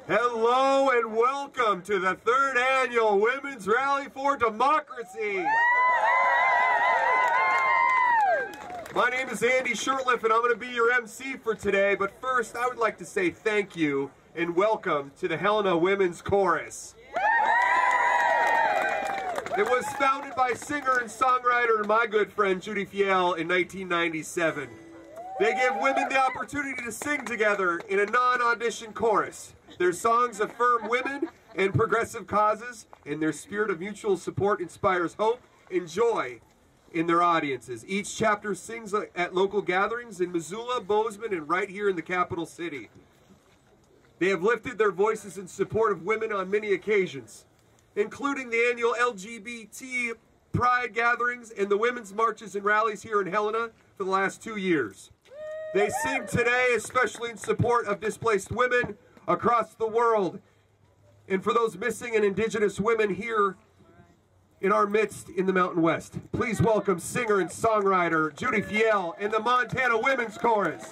Hello and welcome to the 3rd Annual Women's Rally for Democracy. My name is Andy Shurtleff and I'm going to be your MC for today, but first I would like to say thank you and welcome to the Helena Women's Chorus. It was founded by singer and songwriter my good friend Judy Fiel in 1997. They give women the opportunity to sing together in a non-audition chorus. Their songs affirm women and progressive causes, and their spirit of mutual support inspires hope and joy in their audiences. Each chapter sings at local gatherings in Missoula, Bozeman, and right here in the capital city. They have lifted their voices in support of women on many occasions, including the annual LGBT Pride gatherings and the women's marches and rallies here in Helena for the last 2 years. They sing today especially in support of displaced women across the world, and for those missing and indigenous women here in our midst in the Mountain West. Please welcome singer and songwriter Judy Fiel and the Montana Women's Chorus.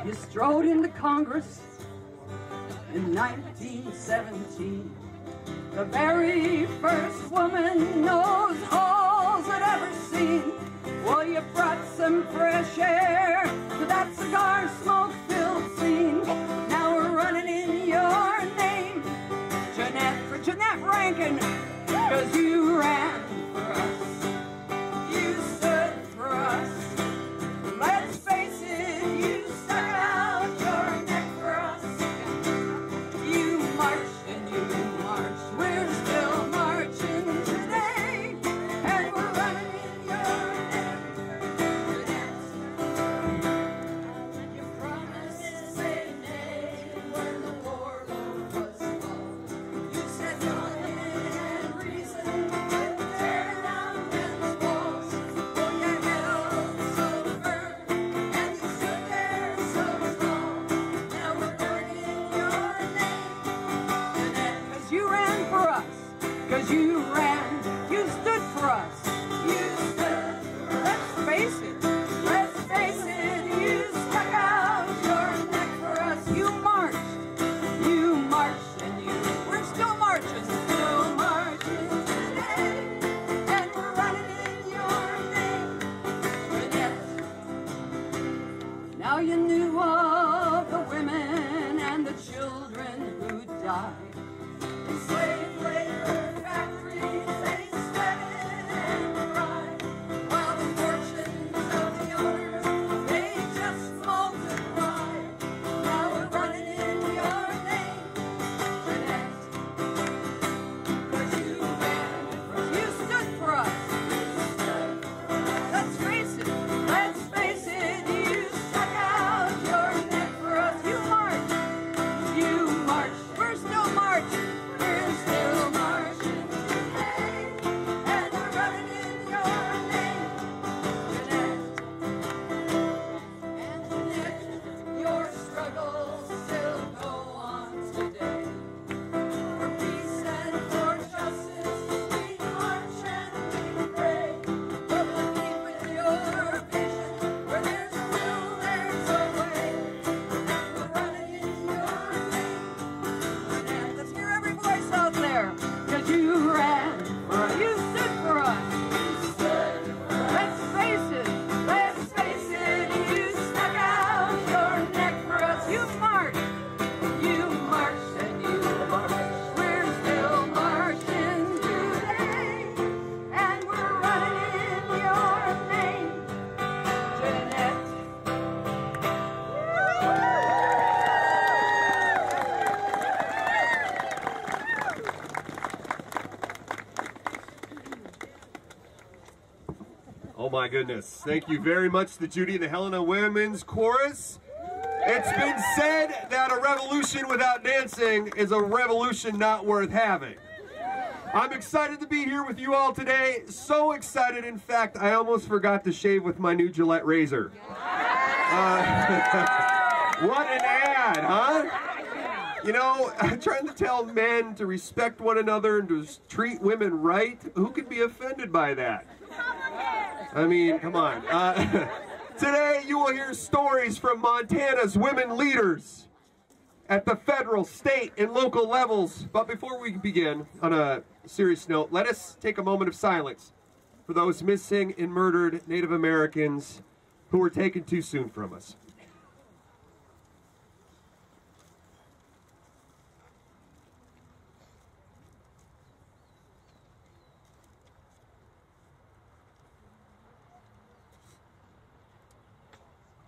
You strode into Congress in 1917. The very first woman those halls had ever seen. Well, you brought some fresh air to that cigar smoke-filled scene. Now we're running in your name, Jeanette, for Jeanette Rankin, 'cause you ran for us. You stood for us. Let's face it, you stuck out your neck for us. You marched and you marched. We're still marching today, and we're running in your neck. You promised to say nay when the warlord was called. You said nothing and reason would tear down men's walls. Oh, you held so firm and you stood there so strong. Now we're burning your name, Jeanette, 'cause you ran for us. 'Cause you ran, you stood for us. You stood. Let's face it, you stuck out your neck for us. You marched, and we're still marching today, and we're running in your name, Jeanette. Now you knew of the women and the children who died. The slave labor factories, they sweated and cried, while the fortunes of the owners, they just multiplied. Now we're running in your name, Jeanette, 'cause you ran for us. You stood for us. Let's face it, you stuck out your neck for us. You marched. We're still marching. We're still marching today, and we're running in your name, Jeanette. And Jeanette, your struggles still go on today. For peace and for justice, we march and we pray. But we'll keep with your vision. Where there's a will, there's a way. And we're running in your name, Jeanette. Let's hear every voice out there. 'Cause you ran for us. You stood for us. Let's face it, you stuck out your neck for us. You marched, and you marched. We're still marching today, and we're running in your name, Jeanette. Oh my goodness. Thank you very much to Judy and the Helena Women's Chorus. It's been said that a revolution without dancing is a revolution not worth having. I'm excited to be here with you all today. So excited, in fact, I almost forgot to shave with my new Gillette razor. What an ad, huh? You know, I'm trying to tell men to respect one another and to treat women right. Who could be offended by that? I mean, come on. Today you will hear stories from Montana's women leaders at the federal, state, and local levels. But before we begin, on a serious note, let us take a moment of silence for those missing and murdered Native Americans who were taken too soon from us.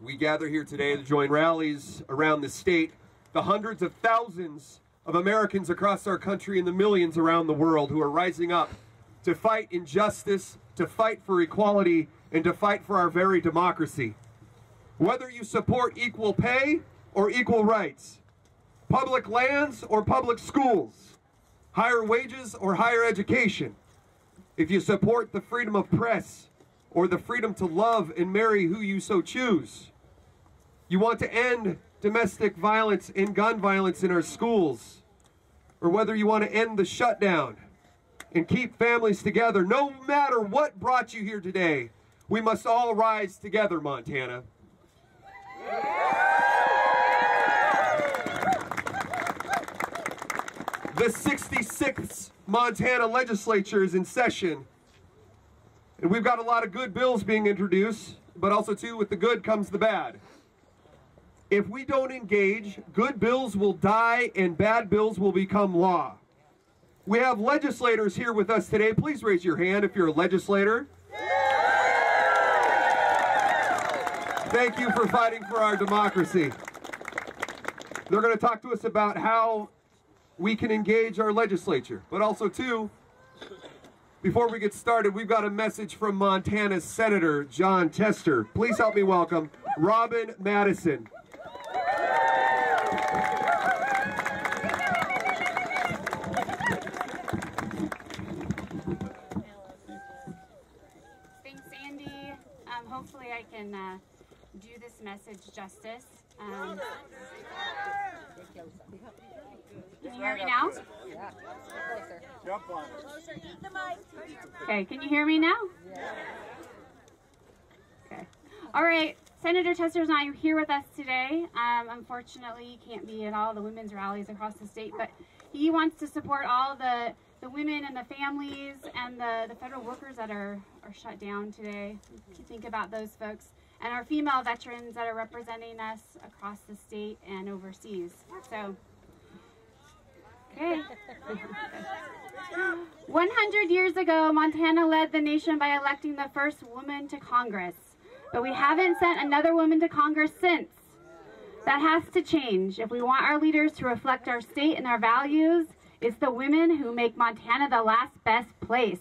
We gather here today to join rallies around the state, the hundreds of thousands of Americans across our country and the millions around the world who are rising up to fight injustice, to fight for equality, and to fight for our very democracy. Whether you support equal pay or equal rights, public lands or public schools, higher wages or higher education, if you support the freedom of press or the freedom to love and marry who you so choose, you want to end domestic violence and gun violence in our schools, or whether you want to end the shutdown and keep families together, no matter what brought you here today, we must all rise together, Montana. The 66th Montana legislature is in session. And we've got a lot of good bills being introduced, but also too, with the good comes the bad. If we don't engage, good bills will die and bad bills will become law. We have legislators here with us today. Please raise your hand if you're a legislator. Thank you for fighting for our democracy. They're going to talk to us about how we can engage our legislature. But also, too, before we get started, we've got a message from Montana's Senator Jon Tester. Please help me welcome Robin Madison. Thanks, Andy. Hopefully I can do this message justice. Can you hear me now? Yeah, closer. Jump on it. Closer, eat the mic. Okay, can you hear me now? Yeah. Okay. All right, Senator Tester and I are here with us today. Unfortunately, he can't be at all the women's rallies across the state, but he wants to support all the women and the families and the federal workers that are shut down today. To think about those folks and our female veterans that are representing us across the state and overseas. So, okay. 100 years ago, Montana led the nation by electing the first woman to Congress, but we haven't sent another woman to Congress since. That has to change. If we want our leaders to reflect our state and our values, it's the women who make Montana the last best place.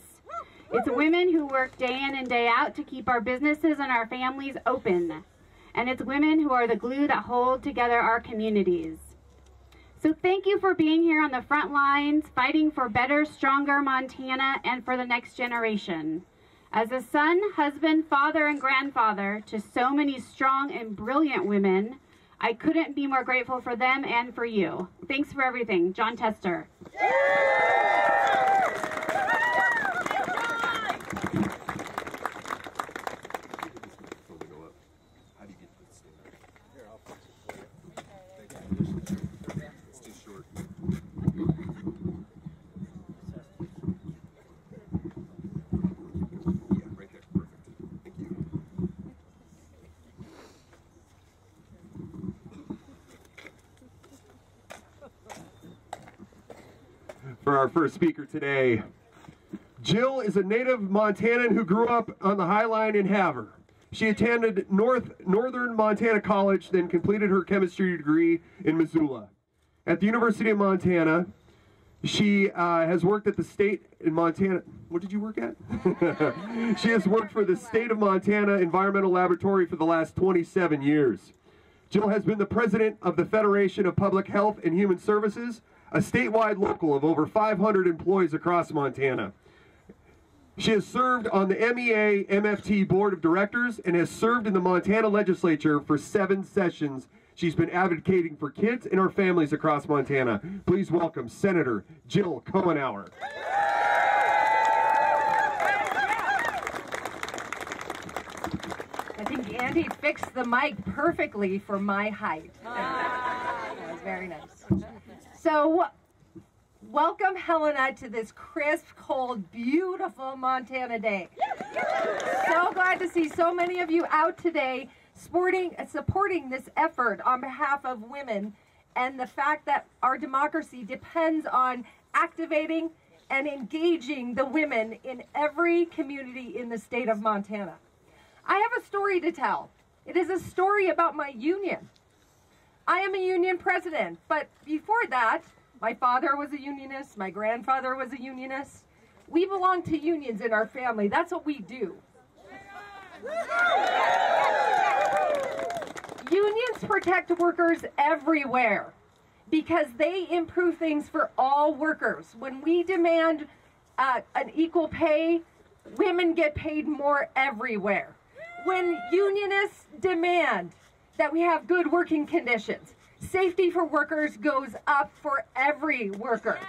It's women who work day in and day out to keep our businesses and our families open. And it's women who are the glue that hold together our communities. So thank you for being here on the front lines, fighting for better, stronger Montana and for the next generation. As a son, husband, father, and grandfather to so many strong and brilliant women, I couldn't be more grateful for them and for you. Thanks for everything. Jon Tester. For our first speaker today, Jill is a native Montanan who grew up on the High Line in Havre. She attended Northern Montana College, then completed her chemistry degree in Missoula. At the University of Montana, she has worked at the state in Montana. What did you work at? She has worked for the State of Montana Environmental Laboratory for the last 27 years. Jill has been the president of the Federation of Public Health and Human Services, a statewide local of over 500 employees across Montana. She has served on the MEA MFT Board of Directors and has served in the Montana legislature for 7 sessions. She's been advocating for kids and our families across Montana. Please welcome Senator Jill Cohenauer. I think Andy fixed the mic perfectly for my height. That was very nice. So, welcome Helena to this crisp, cold, beautiful Montana day. So glad to see so many of you out today supporting this effort on behalf of women and the fact that our democracy depends on activating and engaging the women in every community in the state of Montana. I have a story to tell. It is a story about my union. I am a union president, but before that, my father was a unionist, my grandfather was a unionist. We belong to unions in our family. That's what we do. Unions protect workers everywhere because they improve things for all workers. When we demand an equal pay, women get paid more everywhere. When unionists demand that we have good working conditions, safety for workers goes up for every worker.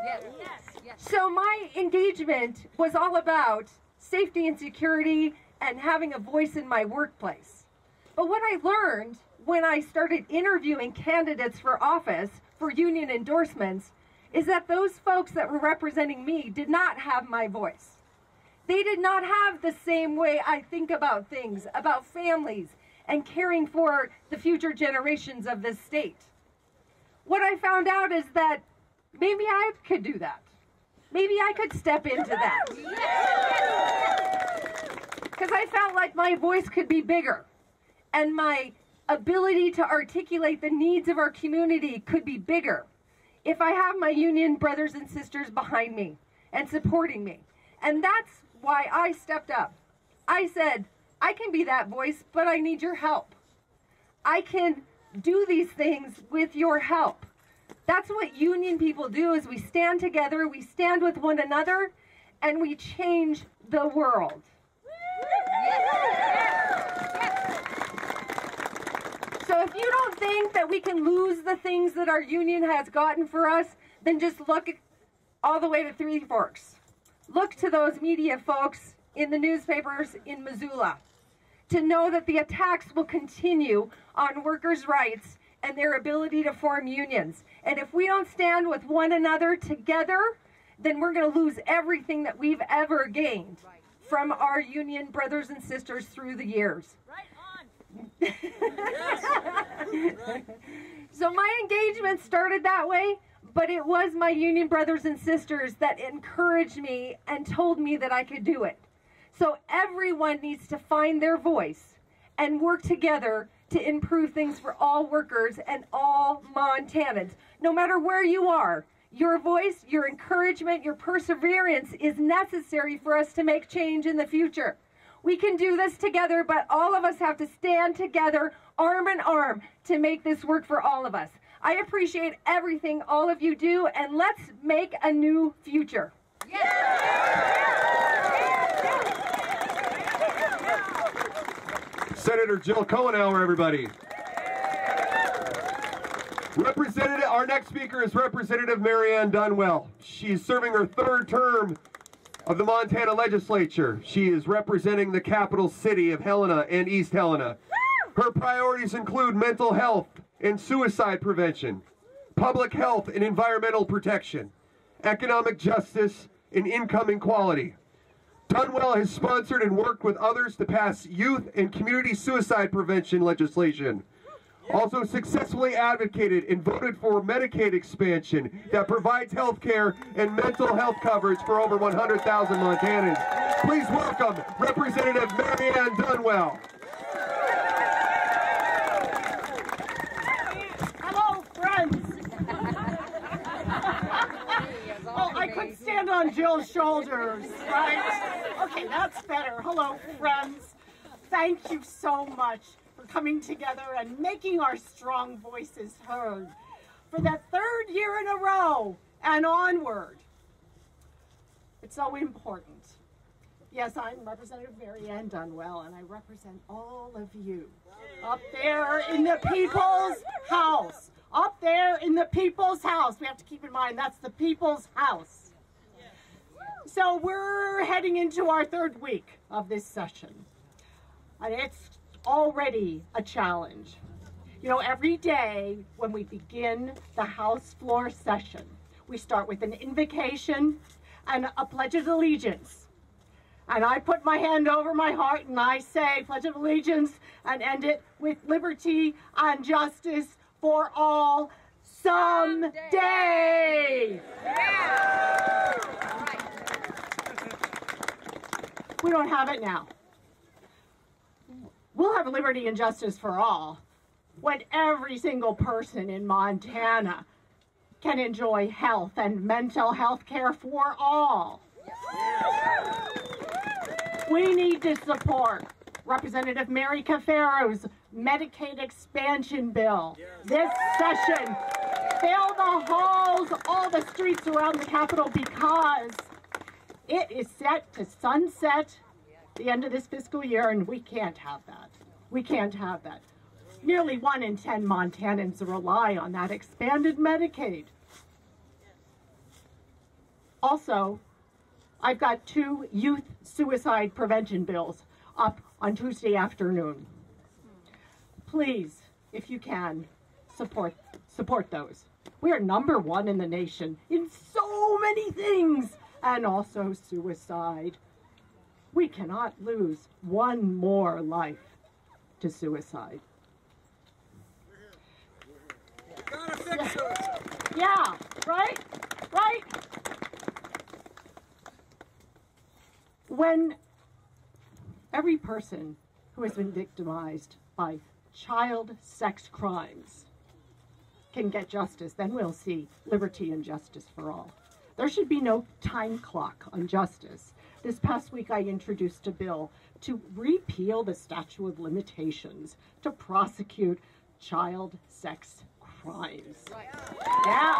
Yes. Yes. Yes. So my engagement was all about safety and security and having a voice in my workplace. But what I learned when I started interviewing candidates for office for union endorsements is that those folks that were representing me did not have my voice. They did not have the same way I think about things, about families, and caring for the future generations of this state. What I found out is that maybe I could do that. Maybe I could step into that. Because I felt like my voice could be bigger, and my ability to articulate the needs of our community could be bigger if I have my union brothers and sisters behind me and supporting me. And that's why I stepped up. I said, I can be that voice, but I need your help. I can do these things with your help. That's what union people do, is we stand together, we stand with one another, and we change the world. So if you don't think that we can lose the things that our union has gotten for us, then just look all the way to Three Forks. Look to those media folks in the newspapers in Missoula to know that the attacks will continue on workers' rights and their ability to form unions. And if we don't stand with one another together, then we're going to lose everything that we've ever gained from our union brothers and sisters through the years. Right on. So my engagement started that way, but it was my union brothers and sisters that encouraged me and told me that I could do it. So everyone needs to find their voice and work together to improve things for all workers and all Montanans. No matter where you are, your voice, your encouragement, your perseverance is necessary for us to make change in the future. We can do this together, but all of us have to stand together, arm in arm, to make this work for all of us. I appreciate everything all of you do, and let's make a new future. Senator Jill Cohenauer, everybody. Our next speaker is Representative Marianne Dunwell. She's serving her third term of the Montana legislature. She is representing the capital city of Helena and East Helena. Her priorities include mental health and suicide prevention, public health and environmental protection, economic justice and income equality. Dunwell has sponsored and worked with others to pass youth and community suicide prevention legislation. Also successfully advocated and voted for Medicaid expansion that provides health care and mental health coverage for over 100,000 Montanans. Please welcome Representative Marianne Dunwell. Hello, friends. Oh, I could stand on Jill's shoulders, right? Okay, that's better. Hello, friends. Thank you so much for coming together and making our strong voices heard for the third year in a row and onward. It's so important. Yes, I'm Representative Marianne Dunwell, and I represent all of you up there in the people's house. Up there in the people's house. We have to keep in mind that's the people's house. So we're heading into our third week of this session, and it's already a challenge. You know, every day when we begin the House floor session, we start with an invocation and a pledge of allegiance. And I put my hand over my heart and I say pledge of allegiance and end it with liberty and justice for all someday. Yeah. We don't have it now. We'll have liberty and justice for all when every single person in Montana can enjoy health and mental health care for all. We need to support Representative Mary Cafero's Medicaid expansion bill this session. Fill the halls, all the streets around the Capitol, because it is set to sunset the end of this fiscal year, and we can't have that. We can't have that. Nearly 1 in 10 Montanans rely on that expanded Medicaid. Also, I've got 2 youth suicide prevention bills up on Tuesday afternoon. Please, if you can, support those. We are #1 in the nation in so many things, and also suicide. We cannot lose one more life to suicide. Gotta fix it. Yeah, right? Right? When every person who has been victimized by child sex crimes can get justice, then we'll see liberty and justice for all. There should be no time clock on justice. This past week I introduced a bill to repeal the statute of limitations to prosecute child sex crimes. Yeah.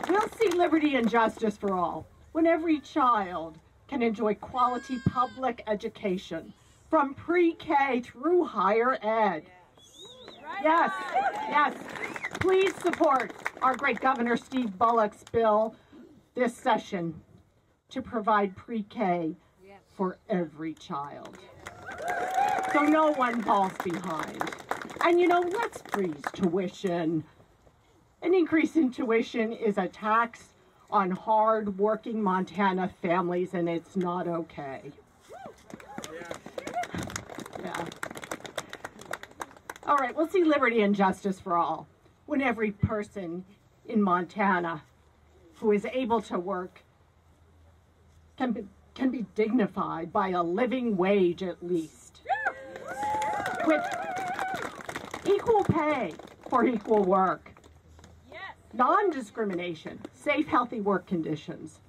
We'll see liberty and justice for all when every child can enjoy quality public education from pre-K through higher ed. Yes. Please support our great Governor Steve Bullock's bill this session to provide pre-K for every child, so no one falls behind. And let's freeze tuition. An increase in tuition is a tax on hard-working Montana families, and it's not okay. Yeah. All right, we'll see liberty and justice for all when every person in Montana who is able to work can be dignified by a living wage at least, with equal pay for equal work, non-discrimination, safe, healthy work conditions,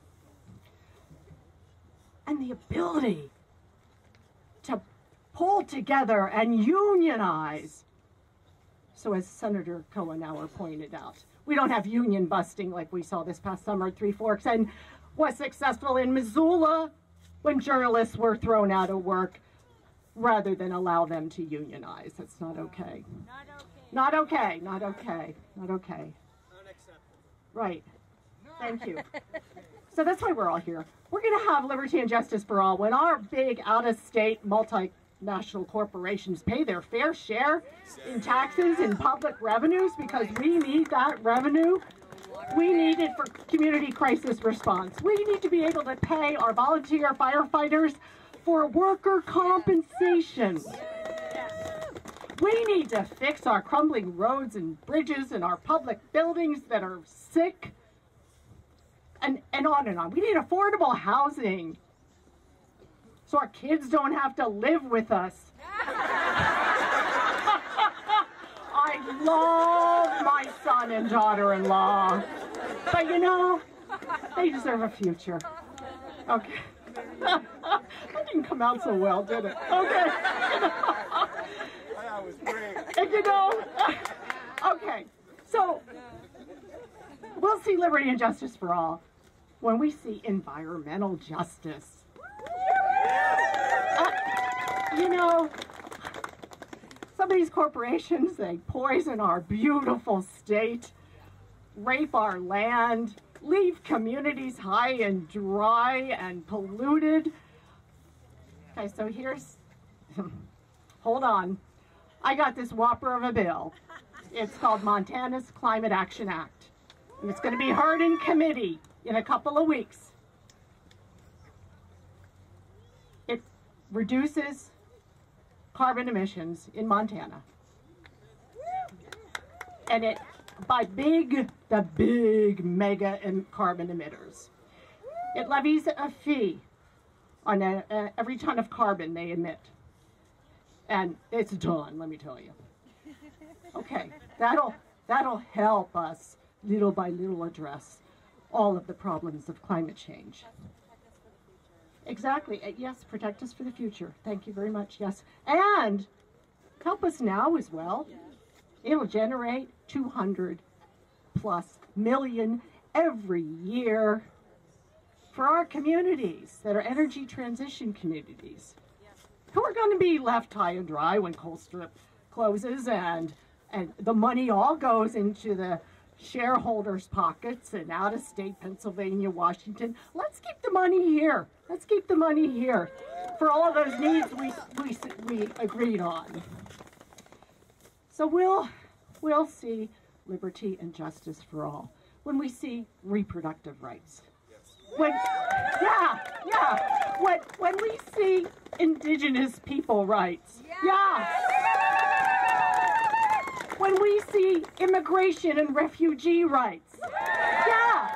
and the ability to pull together and unionize. So as Senator Cohenauer pointed out, we don't have union busting like we saw this past summer at Three Forks and was successful in Missoula when journalists were thrown out of work rather than allow them to unionize. That's not okay. Not okay. Right. Thank you. So that's why we're all here. We're going to have liberty and justice for all when our big out-of-state multinational corporations pay their fair share in taxes and public revenues, because we need that revenue. We need it for community crisis response. We need to be able to pay our volunteer firefighters for worker compensation. We need to fix our crumbling roads and bridges and our public buildings that are sick, and on and on. We need affordable housing so our kids don't have to live with us. I love my son and daughter-in-law, but they deserve a future. Okay. That didn't come out so well, did it? Okay. That was great. Okay, so we'll see liberty and justice for all when we see environmental justice. Some of these corporations, they poison our beautiful state, rape our land, leave communities high and dry and polluted. Okay, so here's, hold on. I got this whopper of a bill. It's called Montana's Climate Action Act, and it's going to be heard in committee in a couple of weeks. It reduces carbon emissions in Montana, and it by the big mega carbon emitters. It levies a fee on every ton of carbon they emit. And it's done, let me tell you. Okay, that'll help us little by little address all of the problems of climate change. Exactly, yes, protect us for the future. Thank you very much, yes. And help us now as well. It'll generate $200+ million every year for our communities that are energy transition communities, who are going to be left high and dry when Colstrip closes, and the money all goes into the shareholders' pockets and out of state, Pennsylvania, Washington. Let's keep the money here. Let's keep the money here for all those needs we agreed on. So we'll see liberty and justice for all when we see reproductive rights. When we see indigenous people rights. Yeah. When we see immigration and refugee rights. Yeah.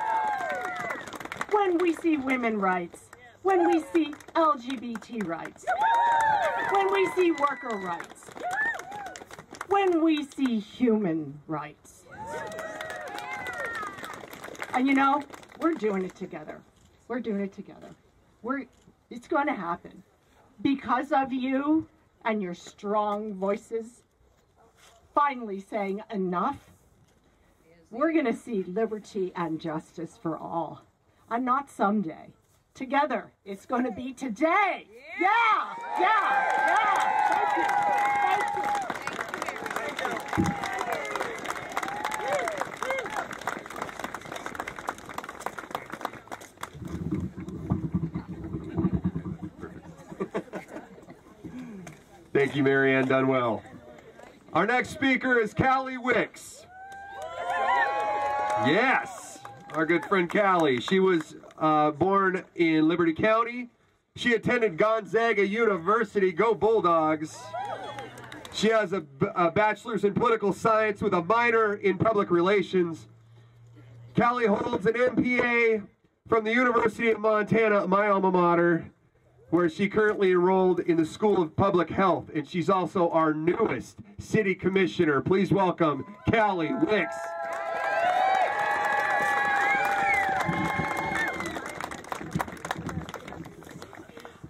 When we see women rights. When we see LGBT rights. When we see worker rights. When we see human rights. And you know, we're doing it together. We're doing it together. It's going to happen. Because of you and your strong voices finally saying enough, we're going to see liberty and justice for all. And not someday. Together. It's going to be today. Yeah. Thank you. Thank you, Mary Ann Dunwell. Our next speaker is Callie Wicks. Yes, our good friend Callie. She was born in Liberty County. She attended Gonzaga University. Go Bulldogs. She has a bachelor's in political science with a minor in public relations. Callie holds an MPA from the University of Montana, my alma mater, where she currently enrolled in the School of Public Health, and she's also our newest city commissioner. Please welcome Callie Wicks.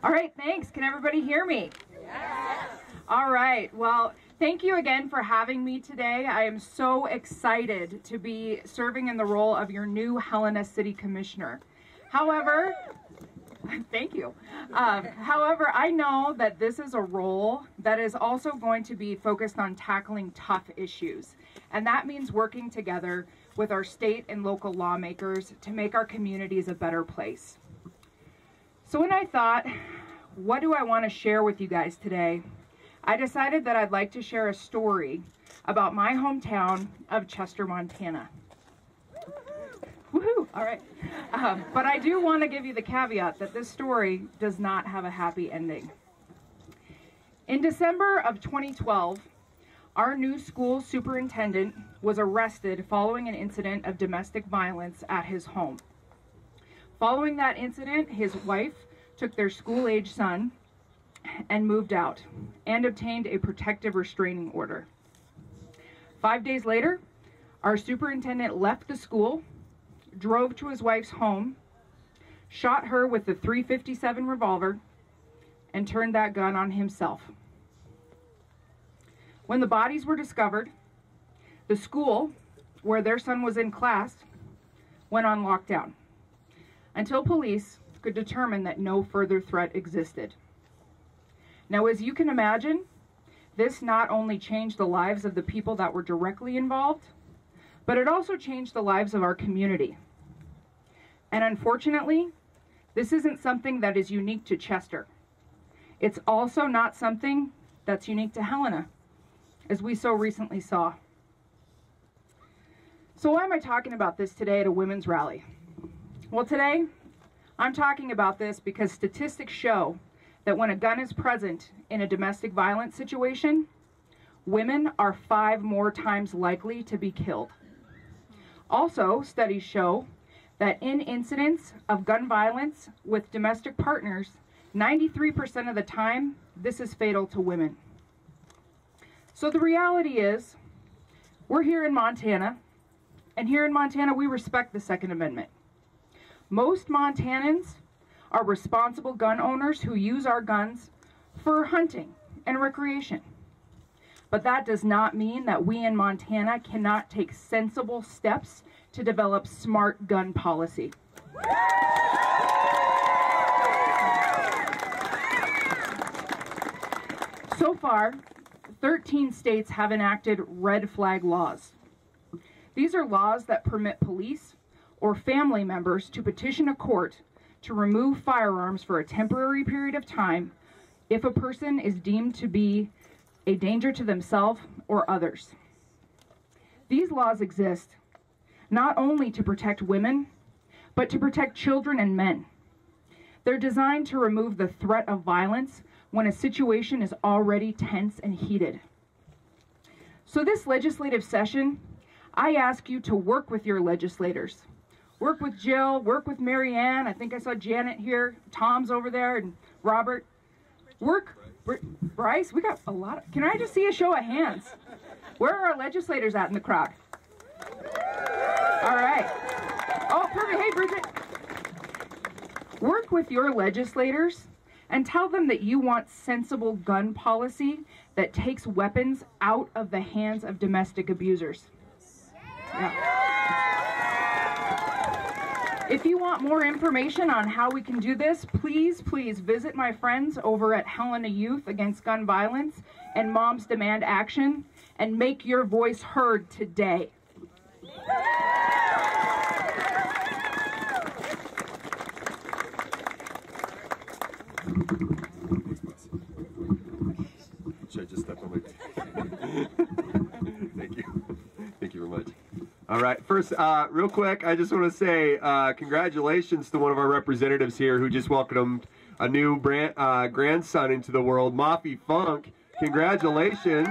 All right, thanks. Can everybody hear me? Yes. All right, well, thank you again for having me today. I am so excited to be serving in the role of your new Helena City Commissioner. However, thank you. However, I know that this is a role that is also going to be focused on tackling tough issues. And that means working together with our state and local lawmakers to make our communities a better place. So when I thought, what do I want to share with you guys today? I decided that I'd like to share a story about my hometown of Chester, Montana. Woohoo! All right. But I do want to give you the caveat that this story does not have a happy ending. In December of 2012, our new school superintendent was arrested following an incident of domestic violence at his home. Following that incident, his wife took their school-age son and moved out and obtained a protective restraining order. 5 days later, our superintendent left the school, drove to his wife's home, shot her with the .357 revolver, and turned that gun on himself. When the bodies were discovered, the school, where their son was in class, went on lockdown until police could determine that no further threat existed. Now, as you can imagine, this not only changed the lives of the people that were directly involved, but it also changed the lives of our community. And unfortunately, this isn't something that is unique to Chester. It's also not something that's unique to Helena, as we so recently saw. So why am I talking about this today at a women's rally? Well, today, I'm talking about this because statistics show that when a gun is present in a domestic violence situation, women are 5 more times likely to be killed. Also, studies show that in incidents of gun violence with domestic partners, 93% of the time, this is fatal to women. So the reality is, we're here in Montana, and here in Montana, we respect the Second Amendment. Most Montanans are responsible gun owners who use our guns for hunting and recreation. But that does not mean that we in Montana cannot take sensible steps to develop smart gun policy. So far, 13 states have enacted red flag laws. These are laws that permit police or family members to petition a court to remove firearms for a temporary period of time if a person is deemed to be a danger to themselves or others. These laws exist not only to protect women, but to protect children and men. They're designed to remove the threat of violence when a situation is already tense and heated. So this legislative session, I ask you to work with your legislators. Work with Jill, work with Mary Ann. I think I saw Janet here. Tom's over there, and Robert. Bryce, we got a lot of, can I just see a show of hands? Where are our legislators at in the crowd? All right. Oh, perfect. Hey, Bridget. Work with your legislators and tell them that you want sensible gun policy that takes weapons out of the hands of domestic abusers. Yeah. If you want more information on how we can do this, please visit my friends over at Helena Youth Against Gun Violence and Moms Demand Action and make your voice heard today. Should I just step on my Thank you. Thank you very much. All right, first, real quick, I just want to say congratulations to one of our representatives here who just welcomed a new grandson into the world, Mafi Funk. Congratulations.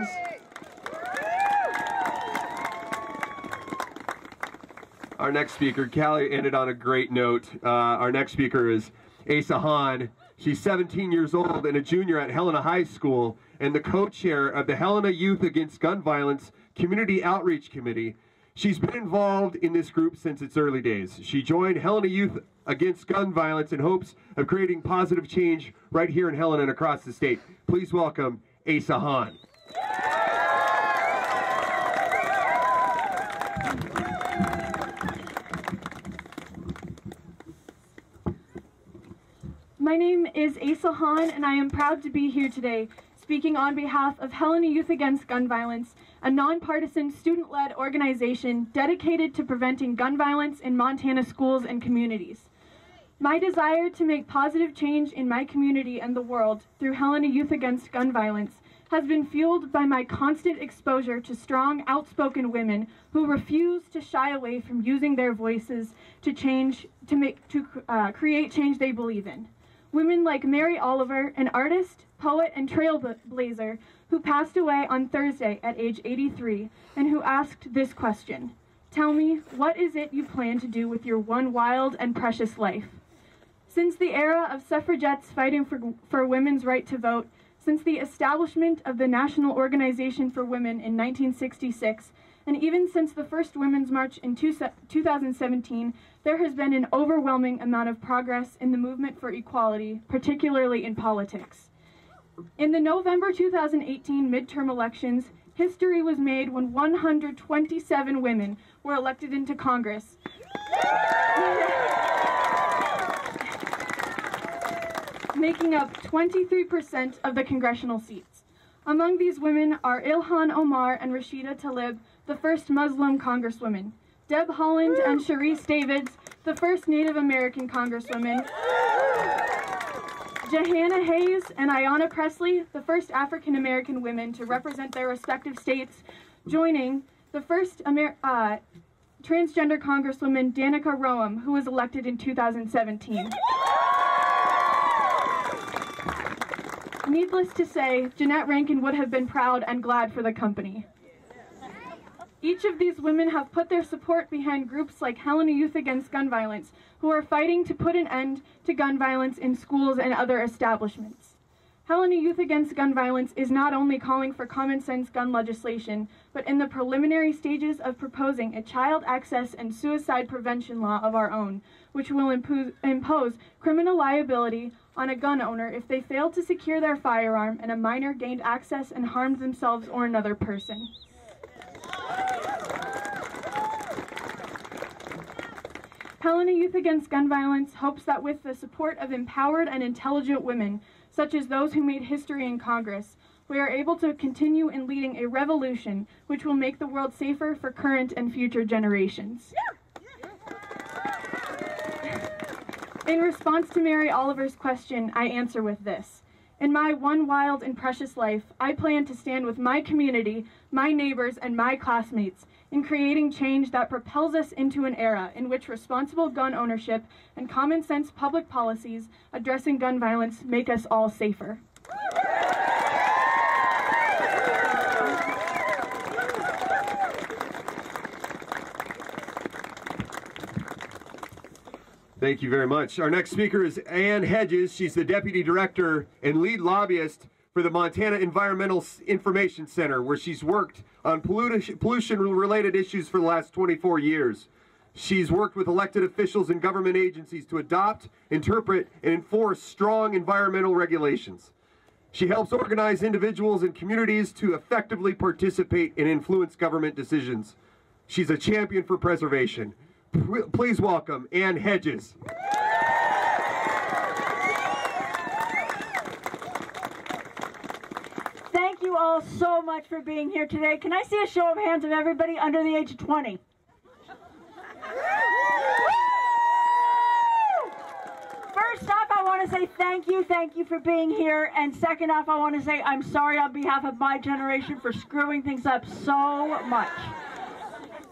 Our next speaker, Callie ended on a great note. Our next speaker is Asa Hahn. She's 17 years old and a junior at Helena High School and the co-chair of the Helena Youth Against Gun Violence Community Outreach Committee. She's been involved in this group since its early days. She joined Helena Youth Against Gun Violence in hopes of creating positive change right here in Helena and across the state. Please welcome Asa Hahn. My name is Asa Hahn, and I am proud to be here today, speaking on behalf of Helena Youth Against Gun Violence, a nonpartisan, student-led organization dedicated to preventing gun violence in Montana schools and communities. My desire to make positive change in my community and the world through Helena Youth Against Gun Violence has been fueled by my constant exposure to strong, outspoken women who refuse to shy away from using their voices to create change they believe in. Women like Mary Oliver, an artist, poet, and trailblazer who passed away on Thursday at age 83 and who asked this question: "Tell me, what is it you plan to do with your one wild and precious life?" Since the era of suffragettes fighting for women's right to vote, since the establishment of the National Organization for Women in 1966, and even since the first Women's March in 2017, there has been an overwhelming amount of progress in the movement for equality, particularly in politics. In the November 2018 midterm elections, history was made when 127 women were elected into Congress. Making up 23% of the congressional seats. Among these women are Ilhan Omar and Rashida Tlaib, the first Muslim congresswomen, Deb Haaland and Sharice Davids, the first Native American congresswomen, Johanna Hayes and Ayanna Pressley, the first African American women to represent their respective states, joining the first transgender congresswoman, Danica Roem, who was elected in 2017. Needless to say, Jeanette Rankin would have been proud and glad for the company. Each of these women have put their support behind groups like Helena Youth Against Gun Violence, who are fighting to put an end to gun violence in schools and other establishments. Helena Youth Against Gun Violence is not only calling for common sense gun legislation, but in the preliminary stages of proposing a child access and suicide prevention law of our own, which will impose criminal liability on a gun owner if they fail to secure their firearm and a minor gained access and harmed themselves or another person. Helena Youth Against Gun Violence hopes that with the support of empowered and intelligent women, such as those who made history in Congress, we are able to continue in leading a revolution which will make the world safer for current and future generations. In response to Mary Oliver's question, I answer with this. In my one wild and precious life, I plan to stand with my community, my neighbors, and my classmates in creating change that propels us into an era in which responsible gun ownership and common sense public policies addressing gun violence make us all safer. Thank you very much. Our next speaker is Ann Hedges. She's the Deputy Director and Lead Lobbyist for the Montana Environmental Information Center, where she's worked on pollution-related issues for the last 24 years. She's worked with elected officials and government agencies to adopt, interpret, and enforce strong environmental regulations. She helps organize individuals and communities to effectively participate and influence government decisions. She's a champion for preservation. Please welcome Ann Hedges. Thank you all so much for being here today. Can I see a show of hands of everybody under the age of 20? First off, I want to say thank you for being here. And second off, I want to say I'm sorry on behalf of my generation for screwing things up so much.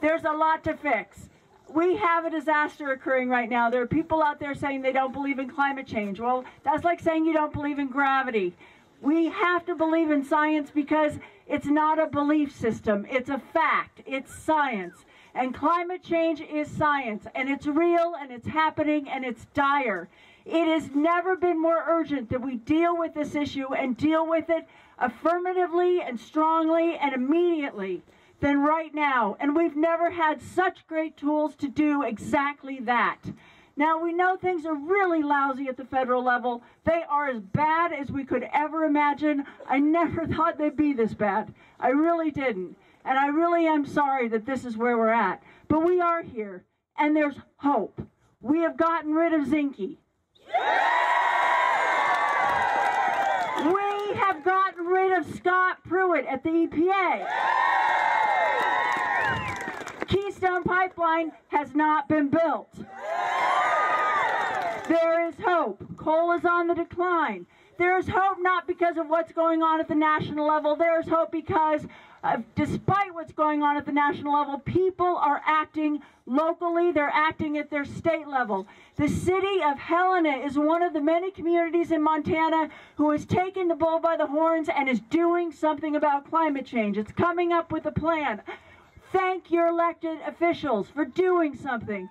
There's a lot to fix. We have a disaster occurring right now. There are people out there saying they don't believe in climate change. Well, that's like saying you don't believe in gravity. We have to believe in science because it's not a belief system. It's a fact. It's science. And climate change is science. And it's real, and it's happening, and it's dire. It has never been more urgent that we deal with this issue and deal with it affirmatively and strongly and immediately than right now. And we've never had such great tools to do exactly that. Now, we know things are really lousy at the federal level. They are as bad as we could ever imagine. I never thought they'd be this bad. I really didn't. And I really am sorry that this is where we're at. But we are here, and there's hope. We have gotten rid of Zinke. We have gotten rid of Scott Pruitt at the EPA. Keystone Pipeline has not been built. There is hope. Coal is on the decline. There is hope not because of what's going on at the national level. There is hope because despite what's going on at the national level, people are acting locally. They're acting at their state level. The city of Helena is one of the many communities in Montana who has taken the bull by the horns and is doing something about climate change. It's coming up with a plan. Thank your elected officials for doing something.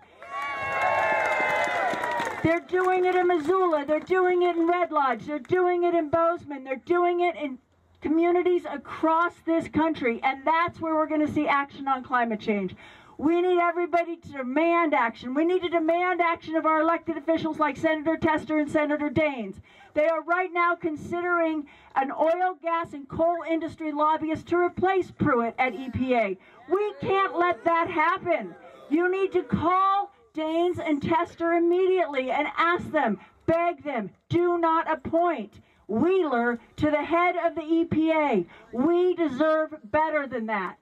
They're doing it in Missoula. They're doing it in Red Lodge. They're doing it in Bozeman. They're doing it in communities across this country. And that's where we're going to see action on climate change. We need everybody to demand action. We need to demand action of our elected officials like Senator Tester and Senator Daines. They are right now considering an oil, gas, and coal industry lobbyist to replace Pruitt at EPA. We can't let that happen. You need to call Daines and Tester immediately and ask them, beg them, do not appoint Wheeler to the head of the EPA. We deserve better than that.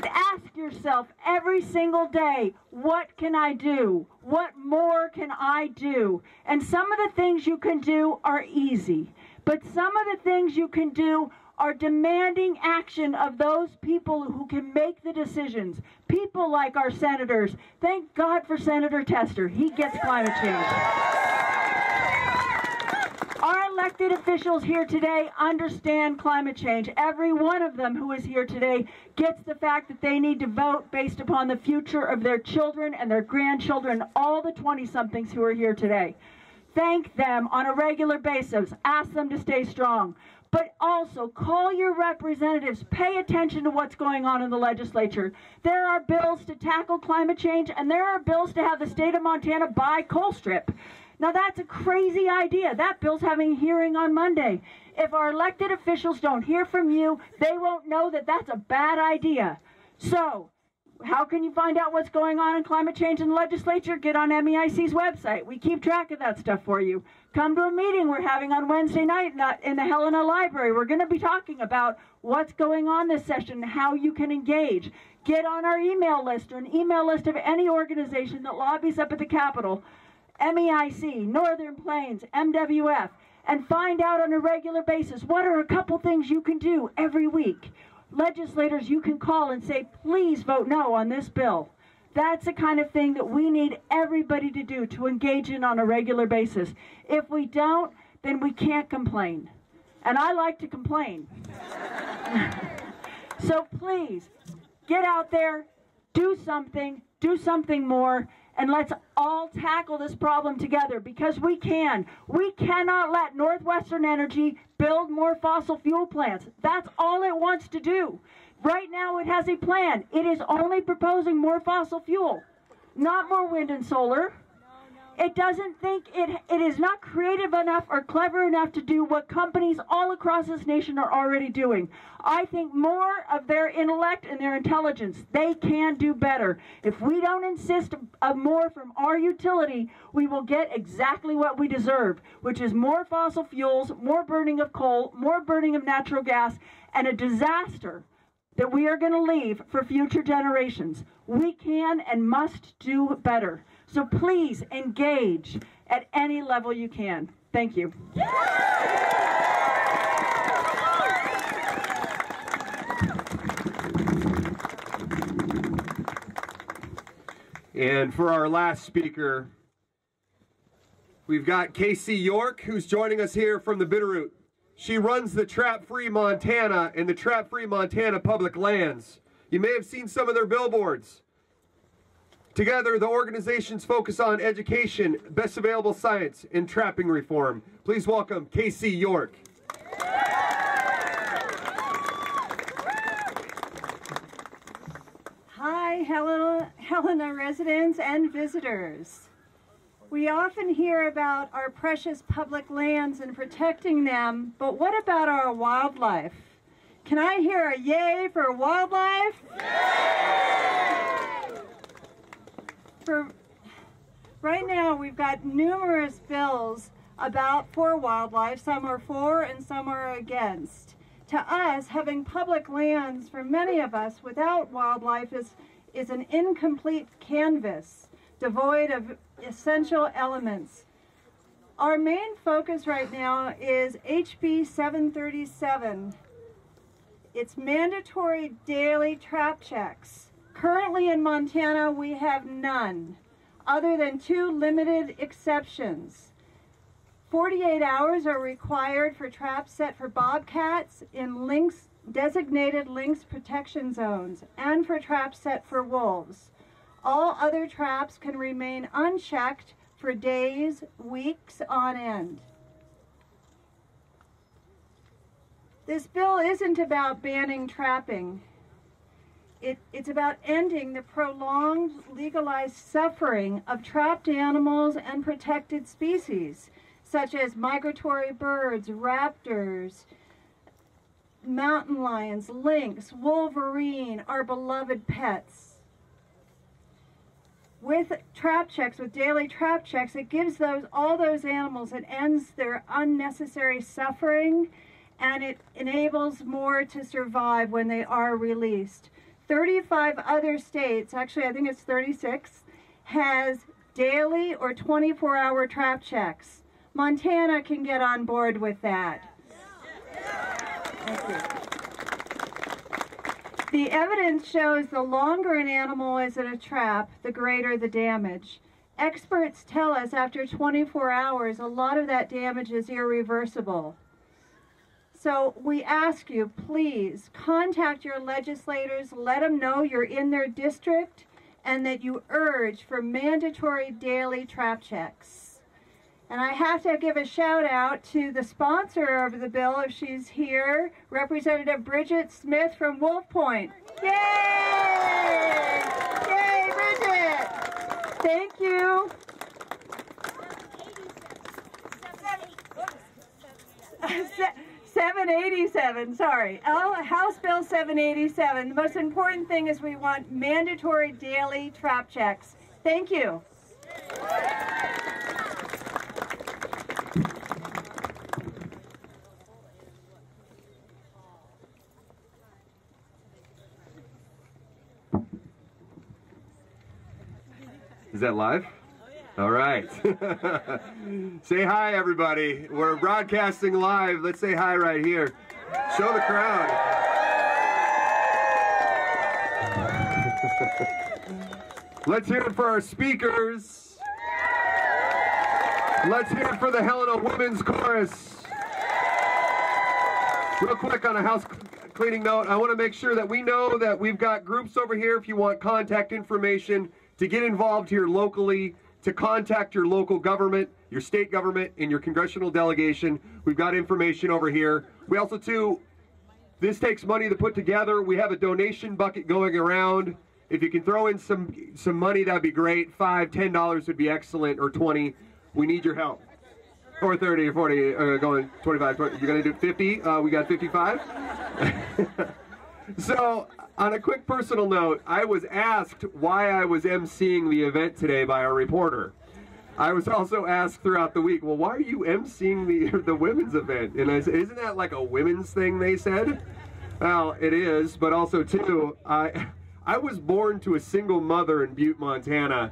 Ask yourself every single day, what can I do? What more can I do? And some of the things you can do are easy, but some of the things you can do are demanding action of those people who can make the decisions. People like our senators. Thank God for Senator Tester. He gets climate change. Our elected officials here today understand climate change. Every one of them who is here today gets the fact that they need to vote based upon the future of their children and their grandchildren, all the 20-somethings who are here today. Thank them on a regular basis. Ask them to stay strong. But also, call your representatives. Pay attention to what's going on in the legislature. There are bills to tackle climate change, and there are bills to have the state of Montana buy coal strip. Now, that's a crazy idea. That bill's having a hearing on Monday. If our elected officials don't hear from you, they won't know that that's a bad idea. So, how can you find out what's going on in climate change in the legislature? Get on MEIC's website. We keep track of that stuff for you. Come to a meeting we're having on Wednesday night in the Helena Library. We're going to be talking about what's going on this session and how you can engage. Get on our email list or an email list of any organization that lobbies up at the Capitol. MEIC, Northern Plains, MWF, and find out on a regular basis what are a couple things you can do every week. Legislators you can call and say, please vote no on this bill. That's the kind of thing that we need everybody to do, to engage in on a regular basis. If we don't, then we can't complain. And I like to complain. So please, get out there, do something more, and let's all tackle this problem together, because we can. We cannot let Northwestern Energy build more fossil fuel plants. That's all it wants to do. Right now it has a plan. It is only proposing more fossil fuel, not more wind and solar. It doesn't think it is not creative enough or clever enough to do what companies all across this nation are already doing. I think more of their intellect and their intelligence, they can do better. If we don't insist of more from our utility, we will get exactly what we deserve, which is more fossil fuels, more burning of coal, more burning of natural gas, and a disaster that we are going to leave for future generations. We can and must do better. So please engage at any level you can. Thank you. And for our last speaker, we've got Casey York, who's joining us here from the Bitterroot. She runs the Trap-Free Montana and the Trap-Free Montana Public Lands. You may have seen some of their billboards. Together, the organizations focus on education, best available science, and trapping reform. Please welcome Casey York. Hi, Helena residents and visitors. We often hear about our precious public lands and protecting them, but what about our wildlife? Can I hear a yay for wildlife? Right now, we've got numerous bills for wildlife. Some are for and some are against. To us, having public lands for many of us without wildlife is an incomplete canvas, devoid of essential elements. Our main focus right now is HB 737. It's mandatory daily trap checks. Currently in Montana, we have none, other than 2 limited exceptions. 48 hours are required for traps set for bobcats in designated lynx protection zones, and for traps set for wolves. All other traps can remain unchecked for days, weeks on end. This bill isn't about banning trapping. It's about ending the prolonged, legalized suffering of trapped animals and protected species, such as migratory birds, raptors, mountain lions, lynx, wolverine, our beloved pets. With trap checks, with daily trap checks, it gives all those animals, it ends their unnecessary suffering, and it enables more to survive when they are released. 35 other states, actually I think it's 36, has daily or 24-hour trap checks. Montana can get on board with that. Thank you. The evidence shows the longer an animal is in a trap, the greater the damage. Experts tell us after 24 hours, a lot of that damage is irreversible. So we ask you, please contact your legislators, let them know you're in their district, and that you urge for mandatory daily trap checks. And I have to give a shout out to the sponsor of the bill, if she's here, Representative Bridget Smith from Wolf Point. Yay! Yay, Bridget! Thank you. 787, sorry. House Bill 787. The most important thing is we want mandatory daily trap checks. Thank you. Is that live? All right. Say hi, everybody. We're broadcasting live. Let's say hi right here. Show the crowd. Let's hear it for our speakers. Let's hear it for the Helena Women's Chorus. Real quick on a house cleaning note, I want to make sure that we know that we've got groups over here if you want contact information to get involved here locally, to contact your local government, your state government, and your congressional delegation. We've got information over here. We also, too, this takes money to put together. We have a donation bucket going around. If you can throw in some money, that'd be great. $5, $10 would be excellent, or 20. We need your help. Or 30 or 40, going 25, 20. You're going to do 50? We got 55? So, on a quick personal note, I was asked why I was emceeing the event today by a reporter. I was also asked throughout the week, well, why are you emceeing the women's event? And I said, isn't that like a women's thing, they said? Well, it is, but also, too, I was born to a single mother in Butte, Montana.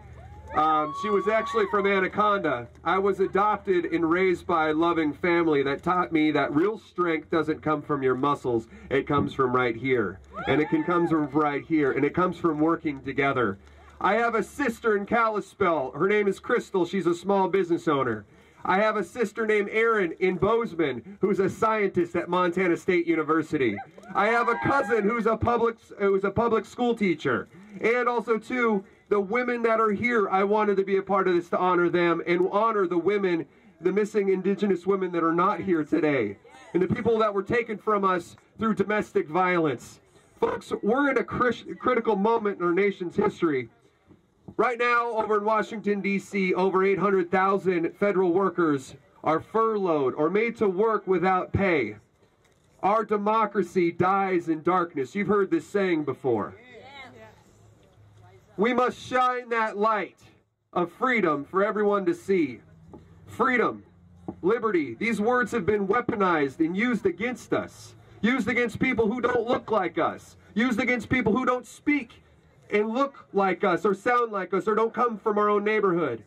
She was actually from Anaconda. I was adopted and raised by a loving family that taught me that real strength doesn't come from your muscles. It comes from right here. And it can come from right here. And it comes from working together. I have a sister in Kalispell. Her name is Crystal. She's a small business owner. I have a sister named Erin in Bozeman, who's a scientist at Montana State University. I have a cousin who's a public school teacher. And also, too, the women that are here, I wanted to be a part of this to honor them and honor the women, the missing Indigenous women that are not here today, and the people that were taken from us through domestic violence. Folks, we're in a critical moment in our nation's history. Right now, over in Washington, D.C., over 800,000 federal workers are furloughed or made to work without pay. Our democracy dies in darkness. You've heard this saying before. We must shine that light of freedom for everyone to see. Freedom, liberty, these words have been weaponized and used against us. Used against people who don't look like us. Used against people who don't speak and look like us or sound like us or don't come from our own neighborhood.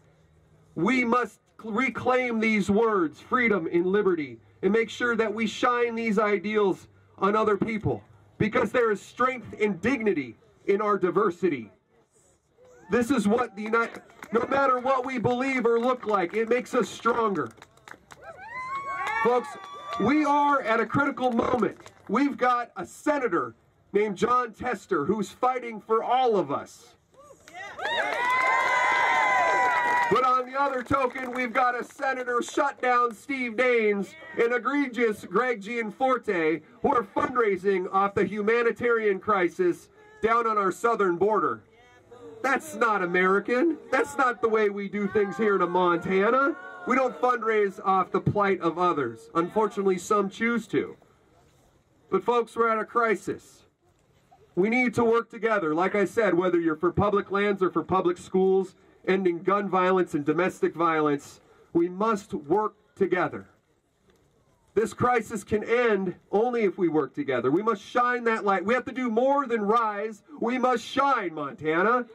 We must reclaim these words, freedom and liberty, and make sure that we shine these ideals on other people, because there is strength and dignity in our diversity. This is what no matter what we believe or look like, it makes us stronger. Folks, we are at a critical moment. We've got a senator named John Tester who's fighting for all of us. But on the other token, we've got a senator shut down Steve Daines and egregious Greg Gianforte, who are fundraising off the humanitarian crisis down on our southern border. That's not American. That's not the way we do things here in Montana. We don't fundraise off the plight of others. Unfortunately, some choose to. But folks, we're at a crisis. We need to work together. Like I said, whether you're for public lands or for public schools, ending gun violence and domestic violence, we must work together. This crisis can end only if we work together. We must shine that light. We have to do more than rise. We must shine, Montana.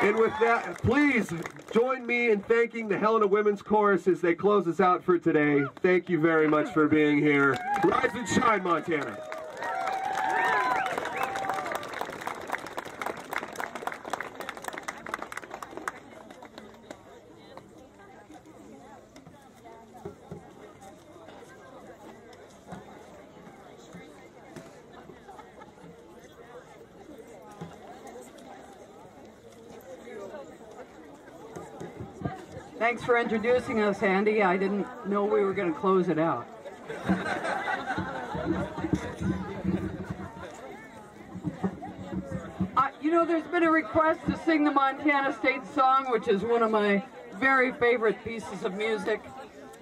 And with that, please join me in thanking the Helena Women's Chorus as they close us out for today. Thank you very much for being here. Rise and shine, Montana. Thanks for introducing us, Andy. I didn't know we were going to close it out. You know, there's been a request to sing the Montana State Song, which is one of my very favorite pieces of music.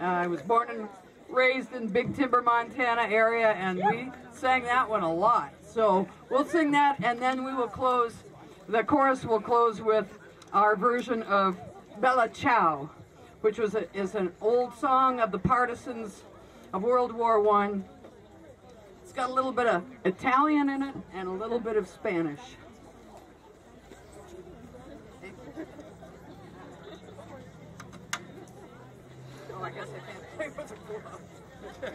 I was born and raised in Big Timber, Montana area, and we sang that one a lot. So we'll sing that, and then we will close, the chorus will close with our version of Bella Ciao, which is an old song of the partisans of World War I. It's got a little bit of Italian in it and a little bit of Spanish. Here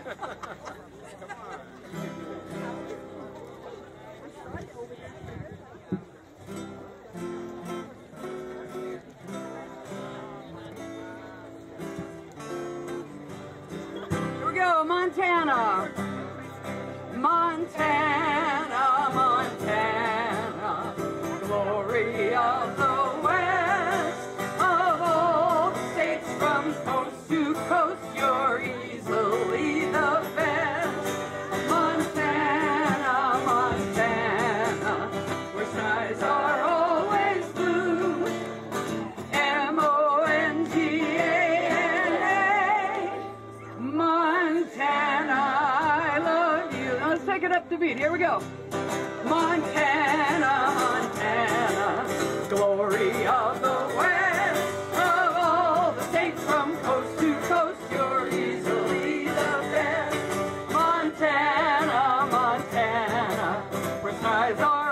we go, Montana. Montana, Montana, glory of the West. Of all the states from coast to coast, you're easily the best. Montana, Montana, where skies are always blue. M-O-N-T-A-N-A, Montana, I love you. Now let's take it up to beat. Here we go. Montana, Montana, glory of the West. Of all the states from coast to coast, you're easily the best. Montana, Montana, where skies are